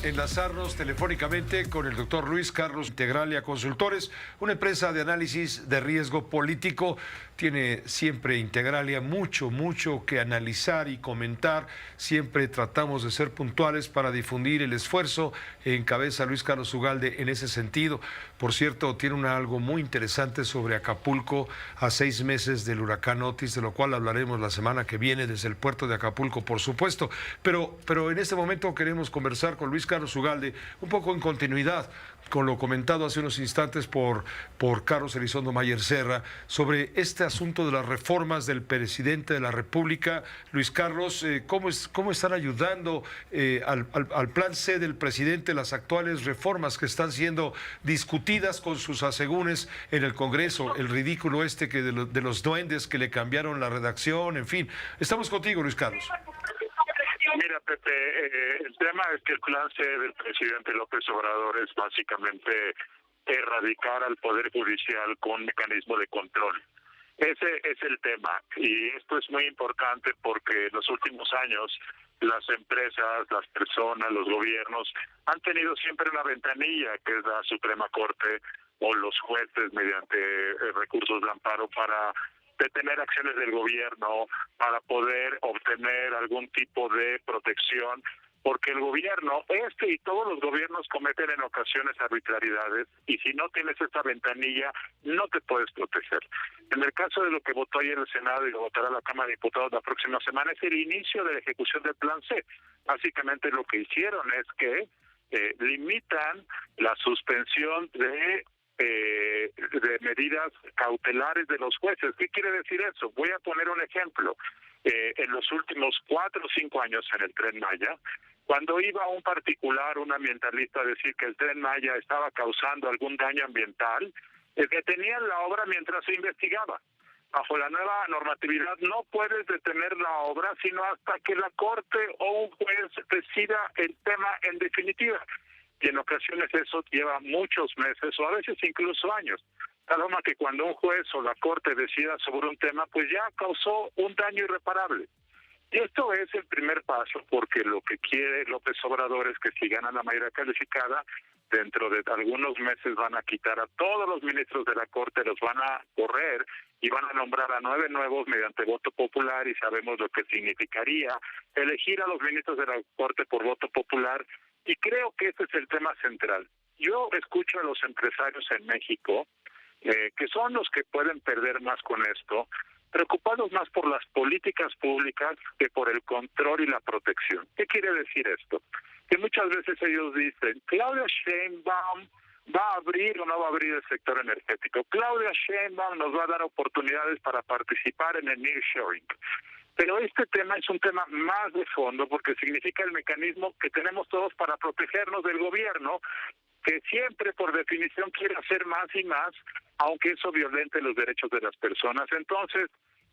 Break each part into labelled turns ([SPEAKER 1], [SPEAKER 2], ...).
[SPEAKER 1] enlazarnos telefónicamente con el doctor Luis Carlos Integralia Consultores, una empresa de análisis de riesgo político. Tiene siempre Integralia mucho que analizar y comentar. Siempre tratamos de ser puntuales para difundir el esfuerzo. Encabeza Luis Carlos Ugalde en ese sentido. Por cierto, tiene algo muy interesante sobre Acapulco a 6 meses del huracán Otis, de lo cual hablaremos la semana que viene desde el puerto de Acapulco, por supuesto. Pero en este momento queremos conversar con Luis Carlos Ugalde un poco en continuidad con lo comentado hace unos instantes por Carlos Elizondo Mayer Serra sobre este asunto de las reformas del presidente de la República. Luis Carlos, ¿cómo están ayudando al plan C del presidente las actuales reformas que están siendo discutidas con sus asegúnes en el Congreso? El ridículo que de los duendes que le cambiaron la redacción, en fin. Estamos contigo, Luis Carlos.
[SPEAKER 2] Mira, Pepe, el tema es que el plan C del presidente López Obrador es básicamente erradicar al Poder Judicial con un mecanismo de control. Ese es el tema, y esto es muy importante porque en los últimos años las empresas, las personas, los gobiernos han tenido siempre una ventanilla, que es la Suprema Corte o los jueces mediante recursos de amparo para detener acciones del gobierno, para poder obtener algún tipo de protección, porque el gobierno, y todos los gobiernos cometen en ocasiones arbitrariedades, y si no tienes esta ventanilla, no te puedes proteger. En el caso de lo que votó ayer el Senado y lo votará la Cámara de Diputados la próxima semana, es el inicio de la ejecución del Plan C. Básicamente lo que hicieron es que limitan la suspensión de medidas cautelares de los jueces. ¿Qué quiere decir eso? Voy a poner un ejemplo. En los últimos 4 o 5 años en el Tren Maya, cuando iba un particular, un ambientalista, a decir que el Tren Maya estaba causando algún daño ambiental, detenían la obra mientras se investigaba. Bajo la nueva normatividad no puedes detener la obra sino hasta que la Corte o un juez decida el tema en definitiva. Y en ocasiones eso lleva muchos meses o a veces incluso años. Tal forma que cuando un juez o la Corte decida sobre un tema, pues ya causó un daño irreparable. Y esto es el primer paso, porque lo que quiere López Obrador es que si gana la mayoría calificada, dentro de algunos meses van a quitar a todos los ministros de la Corte, los van a correr y van a nombrar a 9 nuevos mediante voto popular, y sabemos lo que significaría elegir a los ministros de la Corte por voto popular. Y creo que ese es el tema central. Yo escucho a los empresarios en México, que son los que pueden perder más con esto, preocupados más por las políticas públicas que por el control y la protección. ¿Qué quiere decir esto? Que muchas veces ellos dicen, Claudia Sheinbaum va a abrir o no va a abrir el sector energético. Claudia Sheinbaum nos va a dar oportunidades para participar en el nearshoring. Pero este tema es un tema más de fondo porque significa el mecanismo que tenemos todos para protegernos del gobierno, que siempre por definición quiere hacer más y más, aunque eso violente los derechos de las personas. Entonces,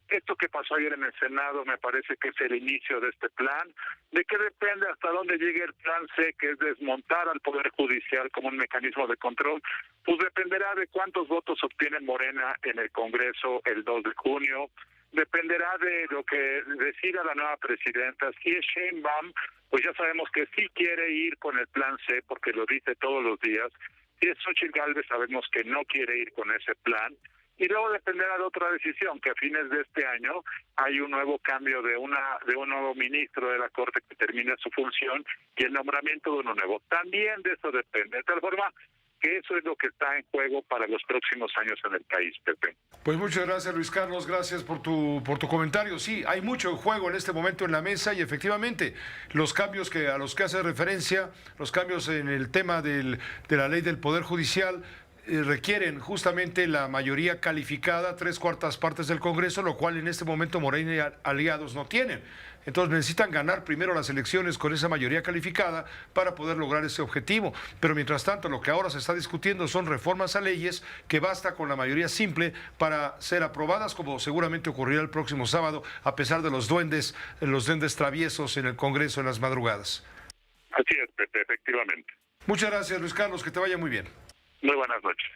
[SPEAKER 2] esto que pasó ayer en el Senado me parece que es el inicio de este plan. ¿De qué depende hasta dónde llegue el plan C, que es desmontar al Poder Judicial como un mecanismo de control? Pues dependerá de cuántos votos obtiene Morena en el Congreso el 2 de junio, dependerá de lo que decida la nueva presidenta. Si es Sheinbaum, pues ya sabemos que sí quiere ir con el plan C, porque lo dice todos los días. Si es Xochitl Gálvez, sabemos que no quiere ir con ese plan. Y luego dependerá de otra decisión, que a fines de este año hay un nuevo cambio de un nuevo ministro de la Corte que termina su función y el nombramiento de uno nuevo. También de eso depende. De tal forma que eso es lo que está en juego para los próximos años en el país, Pepe.
[SPEAKER 1] Pues muchas gracias, Luis Carlos, gracias por tu comentario. Sí, hay mucho en juego en este momento en la mesa y efectivamente los cambios a los que hace referencia, los cambios en el tema de la ley del Poder Judicial, requieren justamente la mayoría calificada, 3/4 partes del Congreso, lo cual en este momento Morena y aliados no tienen. Entonces necesitan ganar primero las elecciones con esa mayoría calificada para poder lograr ese objetivo. Pero mientras tanto, lo que ahora se está discutiendo son reformas a leyes que basta con la mayoría simple para ser aprobadas, como seguramente ocurrirá el próximo sábado, a pesar de los duendes traviesos en el Congreso en las madrugadas.
[SPEAKER 2] Así es, Pepe, efectivamente.
[SPEAKER 1] Muchas gracias, Luis Carlos, que te vaya muy bien.
[SPEAKER 2] Muy buenas noches.